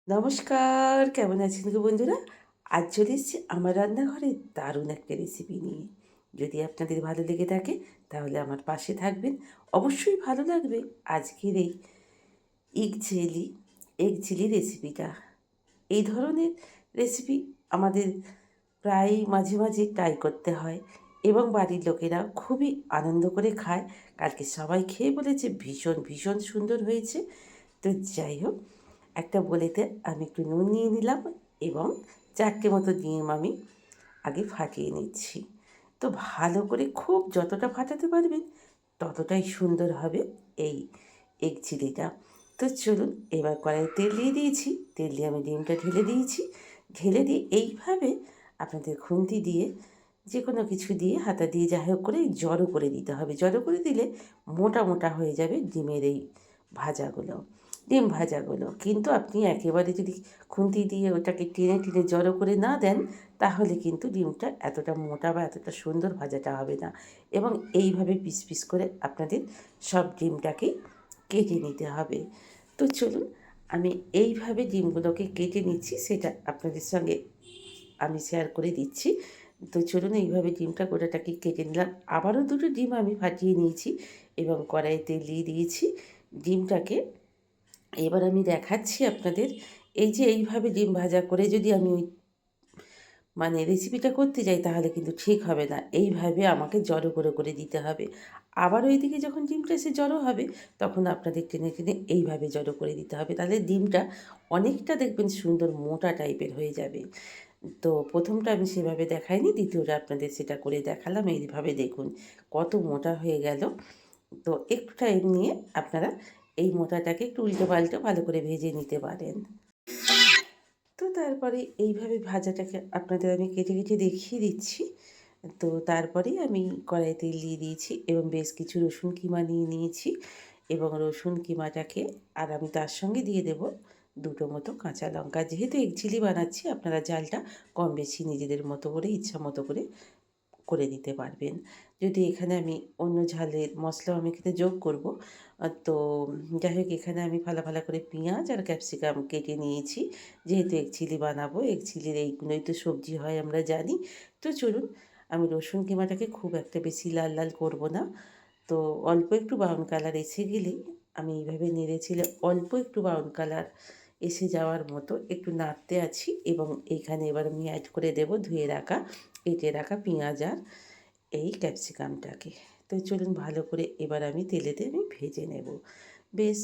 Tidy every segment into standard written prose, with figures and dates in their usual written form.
নমস্কার, কেমন আছেন গো বন্ধুরা? আজ চলে এসেছি আমার রান্নাঘরে দারুণ একটা রেসিপি নিয়ে। যদি আপনাদের ভালো লেগে থাকে তাহলে আমার পাশে থাকবেন। অবশ্যই ভালো লাগবে আজকের এই এগ চিলি রেসিপিটা। এই ধরনের রেসিপি আমাদের প্রায়ই মাঝে, মাঝে ট্রাই করতে হয় এবং বাড়ির লোকেরা খুবই আনন্দ করে খায়। কালকে সবাই খেয়ে বলেছে ভীষণ, ভীষণ সুন্দর হয়েছে। তো যাই হোক, একটা বোলেতে আমি একটু নুন নিয়ে নিলাম এবং ৪ টে মতো ডিম আমি আগে ফাটিয়ে নিচ্ছি। তো ভালো করে খুব যতটা ফাটাতে পারবেন ততটাই সুন্দর হবে এই এগ চিলিটা। তো চলুন, এবার কড়াইয়ে তেল দিয়ে দিয়েছি। তেল দিয়ে আমি ডিমটা ঢেলে দিয়েছি। ঢেলে দিয়ে এইভাবে আপনাদের খুন্তি দিয়ে যেকোনো কিছু দিয়ে হাতা দিয়ে যাই হোক করে জড়ো করে দিতে হবে। জড়ো করে দিলে মোটা, মোটা হয়ে যাবে ডিমের এই ভাজাগুলো, ডিম ভাজাগুলো। কিন্তু আপনি একেবারে যদি খুন্তি দিয়ে ওটাকে টেনে, টেনে জড়ো করে না দেন তাহলে কিন্তু ডিমটা এতটা মোটা বা এতটা সুন্দর ভাজাটা হবে না। এবং এইভাবে পিস, পিস করে আপনাদের সব ডিমটাকেই কেটে নিতে হবে। তো চলুন, আমি এইভাবে ডিমগুলোকে কেটে নিচ্ছি সেটা আপনাদের সঙ্গে আমি শেয়ার করে দিচ্ছি। তো চলুন, এইভাবে ডিমটা গোটাটাকে কেটে নিলাম। আবারও ২ টো ডিম আমি ফাটিয়ে নিয়েছি এবং কড়াইয়ে তেল দিয়ে দিয়েছি। ডিমটাকে এবার আমি দেখাচ্ছি আপনাদের। এই যে এইভাবে ডিম ভাজা করে যদি আমি ওই রেসিপিটা করতে যাই তাহলে কিন্তু ঠিক হবে না। এইভাবে আমাকে জড়ো করে, করে দিতে হবে। আবার ওইদিকে যখন ডিমটা এসে জড়ো হবে তখন আপনাদের টেনে, টেনে এইভাবে জড়ো করে দিতে হবে। তাহলে ডিমটা অনেকটা দেখবেন সুন্দর মোটা টাইপের হয়ে যাবে। তো ১ম টা আমি সেভাবে দেখাইনি, ২য় টা আপনাদের সেটা করে দেখালাম। এইভাবে দেখুন কত মোটা হয়ে গেল। তো একটু টাইম নিয়ে আপনারা এই মোটাটাকে একটু উল্টে-পাল্টে ভালো করে ভেজে নিতে পারেন। তো তারপরে এইভাবে ভাজাটাকে আপনাদের আমি কেটে, কেটে দেখিয়ে দিচ্ছি। তো তারপরেই আমি কড়াইয়ে তেল দিয়ে দিয়েছি এবং বেশ কিছু রসুন কিমা নিয়ে নিয়েছি এবং রসুন কিমাটাকে আর আমি তার সঙ্গে দিয়ে দেব ২ টো মতো কাঁচা লঙ্কা। যেহেতু এগ চিলি বানাচ্ছি আপনারা ঝালটা কম বেশি নিজেদের মতো করে ইচ্ছা মতো করে করে দিতে পারবেন। যদি এখানে আমি অন্য ঝালের মশলাও আমি এখানে যোগ করব। তো যাই হোক, এখানে আমি ফালা, ফালা করে পেঁয়াজ আর ক্যাপসিকাম কেটে নিয়েছি। যেহেতু এগ চিলি বানাবো, এগ চিলির এইগুলোই তো সবজি হয় আমরা জানি। তো চলুন, আমি রসুন কিমাটাকে খুব একটা বেশি লাল, লাল করব না। তো অল্প একটু ব্রাউন কালার এসে গেলেই আমি এইভাবে নেড়ে-চেড়ে অল্প একটু ব্রাউন কালার এসে যাওয়ার মতো একটু নাড়তে আছি এবং এইখানে এবার আমি অ্যাড করে দেব ধুয়ে রাখা, কেটে রাখা পেঁয়াজ আর এই ক্যাপসিকামটাকে। তো চলুন, ভালো করে এবার আমি তেলেতে আমি ভেজে নেব। বেশ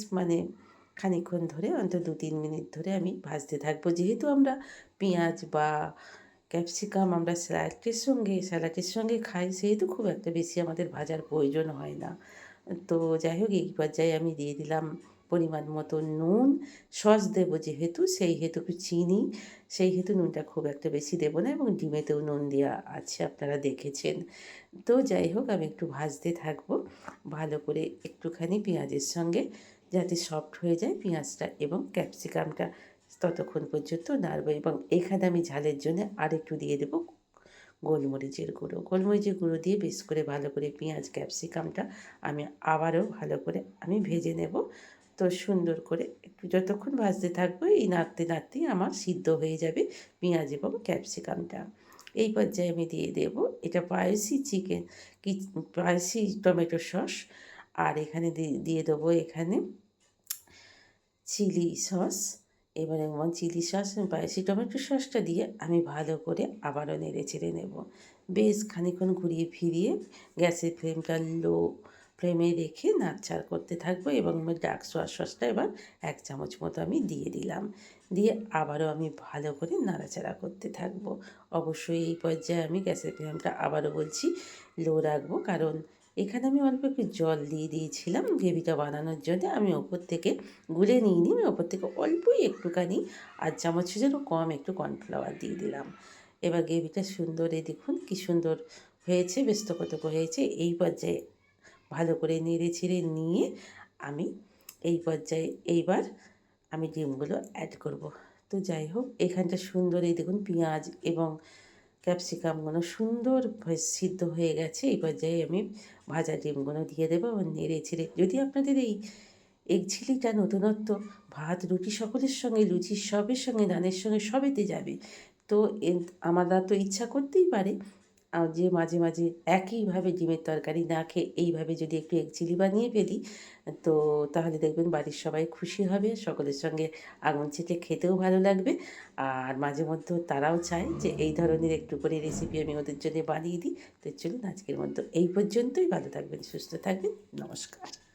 খানিকক্ষণ ধরে অন্তত ২-৩ মিনিট ধরে আমি ভাজতে থাকবো। যেহেতু আমরা পেঁয়াজ বা ক্যাপসিকাম আমরা স্যালাডের সঙ্গে খাই, সেহেতু খুব একটা বেশি আমাদের ভাজার প্রয়োজন হয় না। তো যাই হোক, এই পর্যায়ে আমি দিয়ে দিলাম পরিমাণ মতো নুন। সস দেবো যেহেতু, সেই হেতু চিনি, সেই হেতু নুনটা খুব একটা বেশি দেবো না এবং ডিমেতেও নুন দেওয়া আছে আপনারা দেখেছেন। তো যাই হোক, আমি একটু ভাজতে থাকবো ভালো করে একটুখানি পেঁয়াজের সঙ্গে, যাতে সফট হয়ে যায় পেঁয়াজটা এবং ক্যাপসিকামটা, ততক্ষণ পর্যন্ত নাড়বো এবং এখানে আমি ঝালের জন্যে আরেকটু দিয়ে দেবো গোলমরিচের গুঁড়ো। গোলমরিচের গুঁড়ো দিয়ে বেশ করে ভালো করে পেঁয়াজ ক্যাপসিকামটা আমি আবারও ভালো করে আমি ভেজে নেব। তো সুন্দর করে একটু যতক্ষণ ভাজতে থাকবো এই নাড়তে, নাড়তেই আমার সিদ্ধ হয়ে যাবে পেঁয়াজ এবং ক্যাপসিকামটা। এই পর্যায়ে আমি দিয়ে দেব এটা স্পাইসি টমেটো সস। আর এখানে দিয়ে দেবো এখানে চিলি সস। এবারে যেমন চিলি সস এবং স্পাইসি টমেটো সসটা দিয়ে আমি ভালো করে আবারও নেড়ে-চেড়ে নেব। বেশ খানিকক্ষণ ঘুরিয়ে ফিরিয়ে গ্যাসের ফ্লেমটা লো ফ্লেমে রেখে নাড়চাড় করতে থাকবো এবং ডার্ক সোয়া সসটা এবার ১ চামচ মতো আমি দিয়ে দিলাম। দিয়ে আবারও আমি ভালো করে নাড়াচাড়া করতে থাকবো। অবশ্যই এই পর্যায়ে আমি গ্যাসের ফ্লেমটা আবারও বলছি লো রাখবো, কারণ এখানে আমি অল্প একটু জল দিয়ে দিয়েছিলাম গ্রেভিটা বানানোর জন্যে। আমি ওপর থেকে গুলে নিইনি, আমি ওপর থেকে অল্পই একটুখানি ১/২ চামচেরও কম একটু কর্নফ্লাওয়ার দিয়ে দিলাম। এবার গ্রেভিটা সুন্দর, এই দেখুন কী সুন্দর হয়েছে, বেশ তোকো হয়েছে। এই পর্যায়ে ভালো করে নেড়ে-চেড়ে নিয়ে আমি এই পর্যায়ে এইবার আমি ডিমগুলো অ্যাড করব। তো যাই হোক, এখানটা সুন্দর এই দেখুন পেঁয়াজ এবং ক্যাপসিকামগুলো সুন্দর সিদ্ধ হয়ে গেছে। এই পর্যায়ে আমি ভাজা ডিমগুলো দিয়ে দেবো এবং নেড়ে-চেড়ে, যদি আপনাদের এই এগ চিলিটা নতুনত্ব, ভাত রুটি সকলের সঙ্গে, লুচি সবের সঙ্গে, নানের সঙ্গে সবেতে যাবে। তো আমরা তো ইচ্ছা করতেই পারে যে মাঝে মাঝে একইভাবে ডিমের তরকারি না খেয়ে এইভাবে যদি একটু এগ চিলি বানিয়ে ফেলি, তো তাহলে দেখবেন বাড়ির সবাই খুশি হবে, সকলের সঙ্গে আঙুল চেটে খেতেও ভালো লাগবে। আর মাঝে মধ্যে তারাও চায় যে এই ধরনের একটু করে রেসিপি আমি ওদের জন্য বানিয়ে দিই। তো চলুন আজকের মতো এই পর্যন্তই। ভালো থাকবেন, সুস্থ থাকবেন, নমস্কার।